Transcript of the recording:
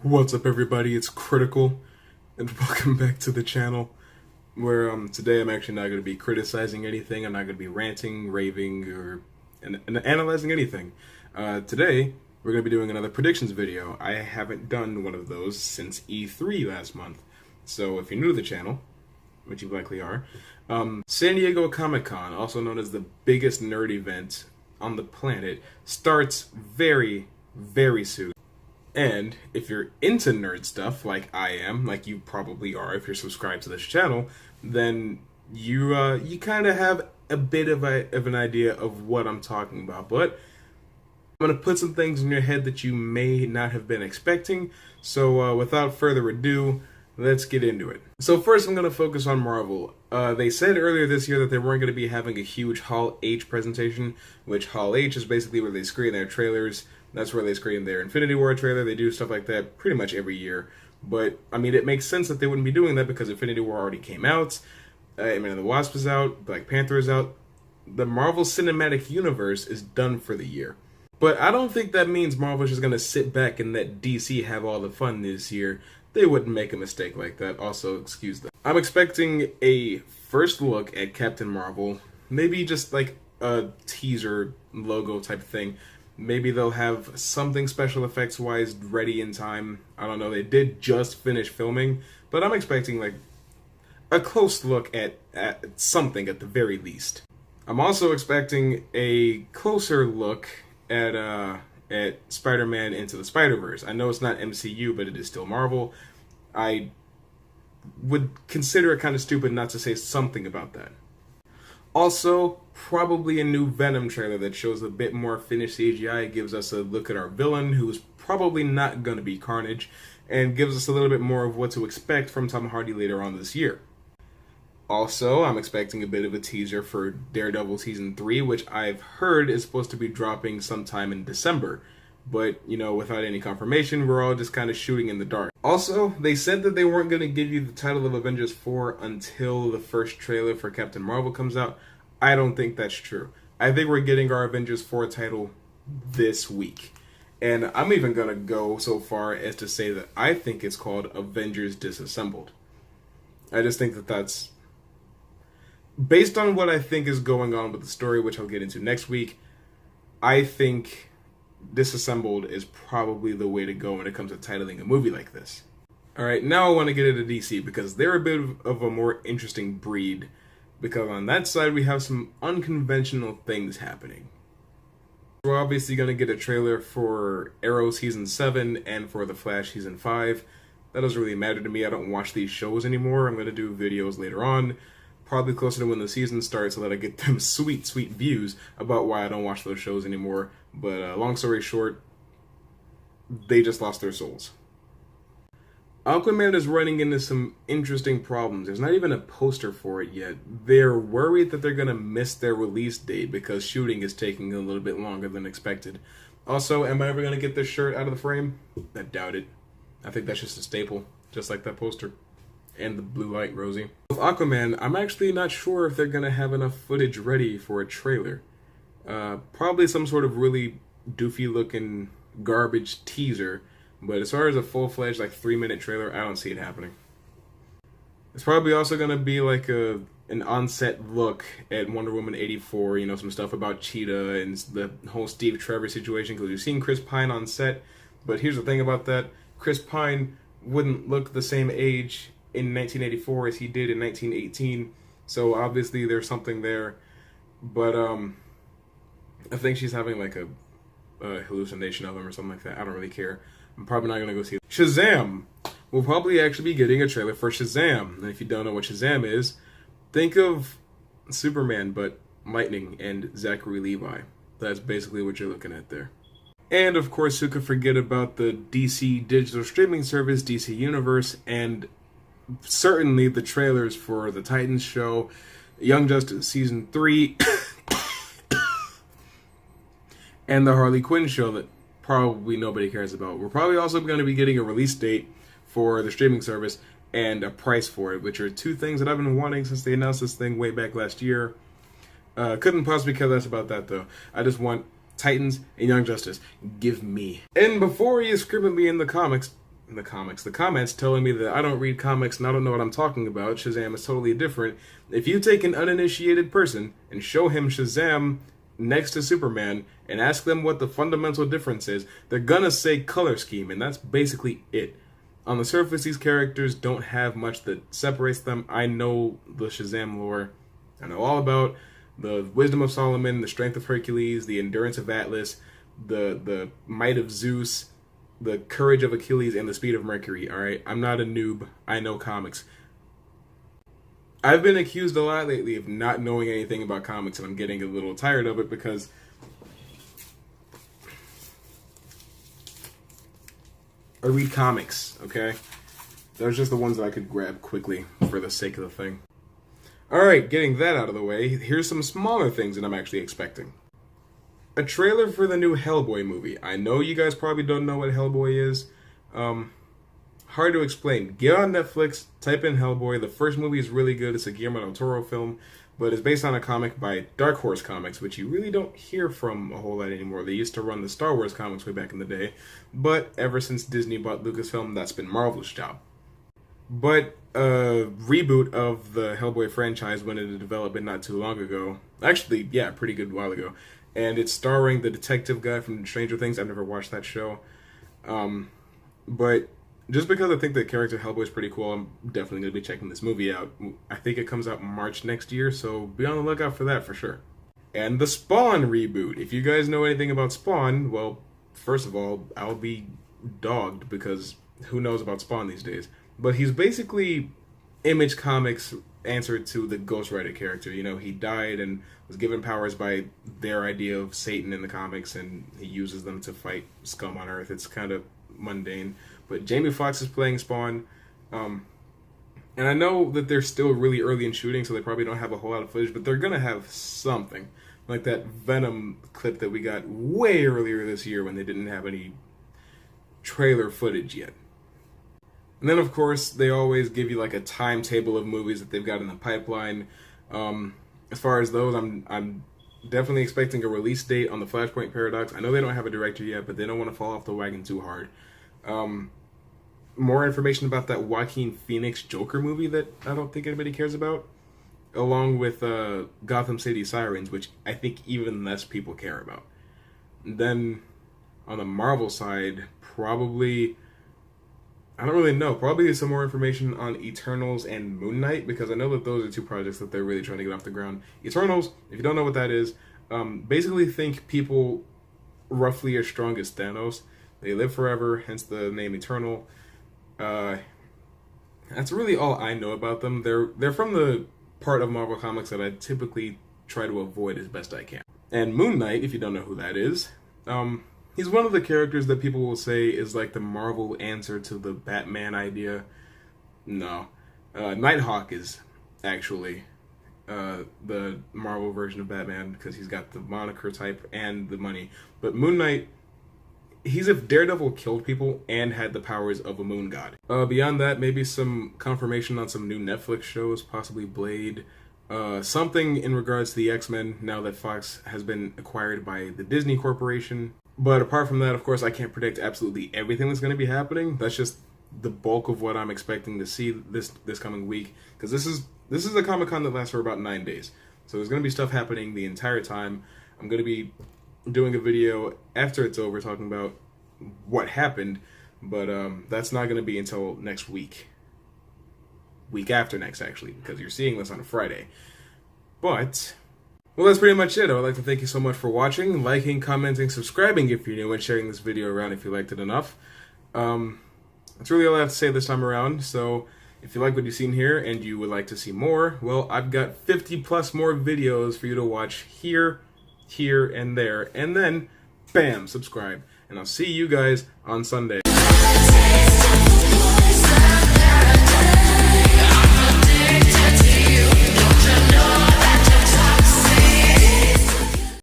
What's up, everybody? It's Critical, and welcome back to the channel, where today I'm actually not going to be criticizing anything. I'm not going to be ranting, raving, or analyzing anything. Today, we're going to be doing another predictions video. I haven't done one of those since E3 last month, so if you're new to the channel, which you likely are, San Diego Comic-Con, also known as the biggest nerd event on the planet, starts very, very soon. And if you're into nerd stuff, like I am, like you probably are if you're subscribed to this channel, then you kind of have a bit of an idea of what I'm talking about. But I'm going to put some things in your head that you may not have been expecting. So without further ado, let's get into it. So first, I'm going to focus on Marvel. They said earlier this year that they weren't going to be having a huge Hall H presentation, which Hall H is basically where they screen their trailers. That's where they screen their Infinity War trailer. They do stuff like that pretty much every year. But, I mean, it makes sense that they wouldn't be doing that because Infinity War already came out. Ant-Man and the Wasp is out. Black Panther is out. The Marvel Cinematic Universe is done for the year. But I don't think that means Marvel's just going to sit back and let DC have all the fun this year. They wouldn't make a mistake like that. Also, excuse them. I'm expecting a first look at Captain Marvel. Maybe just like a teaser logo type thing. Maybe they'll have something special effects wise ready in time. I don't know. They did just finish filming, but I'm expecting like a close look at something at the very least. I'm also expecting a closer look at Spider-Man Into the Spider-Verse. I know it's not MCU, but it is still Marvel. I would consider it kind of stupid not to say something about that. Also, probably a new Venom trailer that shows a bit more finished CGI, gives us a look at our villain, who's probably not going to be Carnage, and gives us a little bit more of what to expect from Tom Hardy later on this year. Also, I'm expecting a bit of a teaser for Daredevil Season 3, which I've heard is supposed to be dropping sometime in December. But, you know, without any confirmation, we're all just kind of shooting in the dark. Also, they said that they weren't going to give you the title of Avengers 4 until the first trailer for Captain Marvel comes out. I don't think that's true. I think we're getting our Avengers 4 title this week. And I'm even going to go so far as to say that I think it's called Avengers Disassembled. I just think that that's... based on what I think is going on with the story, which I'll get into next week, I think Disassembled is probably the way to go when it comes to titling a movie like this. Alright, now I want to get into DC because they're a bit of a more interesting breed, because on that side we have some unconventional things happening. We're obviously going to get a trailer for Arrow Season 7 and for The Flash Season 5. That doesn't really matter to me. I don't watch these shows anymore. I'm going to do videos later on, probably closer to when the season starts, so that I get them sweet, sweet views about why I don't watch those shows anymore. But long story short, they just lost their souls. Aquaman is running into some interesting problems. There's not even a poster for it yet. They're worried that they're going to miss their release date because shooting is taking a little bit longer than expected. Also, am I ever going to get this shirt out of the frame? I doubt it. I think that's just a staple, just like that poster. And the blue light, Rosie. With Aquaman, I'm actually not sure if they're going to have enough footage ready for a trailer. Probably some sort of really doofy looking garbage teaser, but as far as a full-fledged like 3-minute trailer, I don't see it happening. It's probably also going to be like an on-set look at Wonder Woman 84, you know, some stuff about Cheetah and the whole Steve Trevor situation, because we've seen Chris Pine on set, but here's the thing about that. Chris Pine wouldn't look the same age in 1984 as he did in 1918, so obviously there's something there, but I think she's having like a hallucination of him or something like that. I don't really care. I'm probably not going to go see it. Shazam! We'll probably actually be getting a trailer for Shazam, and if you don't know what Shazam is, think of Superman but lightning and Zachary Levi. That's basically what you're looking at there. And of course, who could forget about the DC digital streaming service, DC Universe, and certainly the trailers for the Titans show, Young Justice Season 3, and the Harley Quinn show that probably nobody cares about. We're probably also going to be getting a release date for the streaming service and a price for it, which are two things that I've been wanting since they announced this thing way back last year. Couldn't possibly care less about that, though. I just want Titans and Young Justice. Give me. And before you scream at me in the comments, the comics. The comments telling me that I don't read comics and I don't know what I'm talking about. Shazam is totally different. If you take an uninitiated person and show him Shazam next to Superman and ask them what the fundamental difference is, they're gonna say color scheme, and that's basically it. On the surface, these characters don't have much that separates them. I know the Shazam lore. I know all about the wisdom of Solomon, the strength of Hercules, the endurance of Atlas, the might of Zeus, the courage of Achilles, and the speed of Mercury, alright? I'm not a noob. I know comics. I've been accused a lot lately of not knowing anything about comics, and I'm getting a little tired of it because I read comics, okay? Those are just the ones that I could grab quickly for the sake of the thing. Alright, getting that out of the way, here's some smaller things that I'm actually expecting. A trailer for the new Hellboy movie. I know you guys probably don't know what Hellboy is. Hard to explain. Get on Netflix, type in Hellboy. The first movie is really good. It's a Guillermo del Toro film, but it's based on a comic by Dark Horse Comics, which you really don't hear from a whole lot anymore. They used to run the Star Wars comics way back in the day, but ever since Disney bought Lucasfilm, that's been Marvel's job. But a reboot of the Hellboy franchise went into development not too long ago. Actually, yeah, pretty good while ago. And it's starring the detective guy from Stranger Things. I've never watched that show. But just because I think the character Hellboy is pretty cool, I'm definitely going to be checking this movie out. I think it comes out March next year, so be on the lookout for that for sure. And the Spawn reboot. If you guys know anything about Spawn, well, first of all, I'll be dogged because who knows about Spawn these days. But he's basically Image Comics' answer to the Ghost Rider character. You know, he died and was given powers by their idea of Satan in the comics, and he uses them to fight scum on Earth. It's kind of mundane. But Jamie Foxx is playing Spawn. And I know that they're still really early in shooting, so they probably don't have a whole lot of footage, but they're going to have something. Like that Venom clip that we got way earlier this year when they didn't have any trailer footage yet. And then, of course, they always give you like a timetable of movies that they've got in the pipeline. As far as those, I'm definitely expecting a release date on the Flashpoint Paradox. I know they don't have a director yet, but they don't want to fall off the wagon too hard. More information about that Joaquin Phoenix Joker movie that I don't think anybody cares about, along with Gotham City Sirens, which I think even less people care about. And then on the Marvel side, probably, I don't really know, probably some more information on Eternals and Moon Knight, because I know that those are two projects that they're really trying to get off the ground. Eternals, if you don't know what that is, basically think people roughly as strong as Thanos. They live forever, hence the name Eternal. That's really all I know about them. They're from the part of Marvel Comics that I typically try to avoid as best I can. And Moon Knight, if you don't know who that is, he's one of the characters that people will say is like the Marvel answer to the Batman idea. No. Nighthawk is actually the Marvel version of Batman because he's got the moniker type and the money. But Moon Knight, he's if Daredevil killed people and had the powers of a moon god. Beyond that, maybe some confirmation on some new Netflix shows, possibly Blade. Something in regards to the X-Men now that Fox has been acquired by the Disney Corporation. But apart from that, of course, I can't predict absolutely everything that's going to be happening. That's just the bulk of what I'm expecting to see this coming week. Because this is a Comic-Con that lasts for about 9 days. So there's going to be stuff happening the entire time. I'm going to be doing a video after it's over talking about what happened. But that's not going to be until next week. Week after next, actually, because you're seeing this on a Friday. But well, that's pretty much it. I would like to thank you so much for watching, liking, commenting, subscribing if you're new, and sharing this video around if you liked it enough. That's really all I have to say this time around. So if you like what you've seen here and you would like to see more, well, I've got 50 plus more videos for you to watch here, and there, and then, bam, subscribe. And I'll see you guys on Sunday.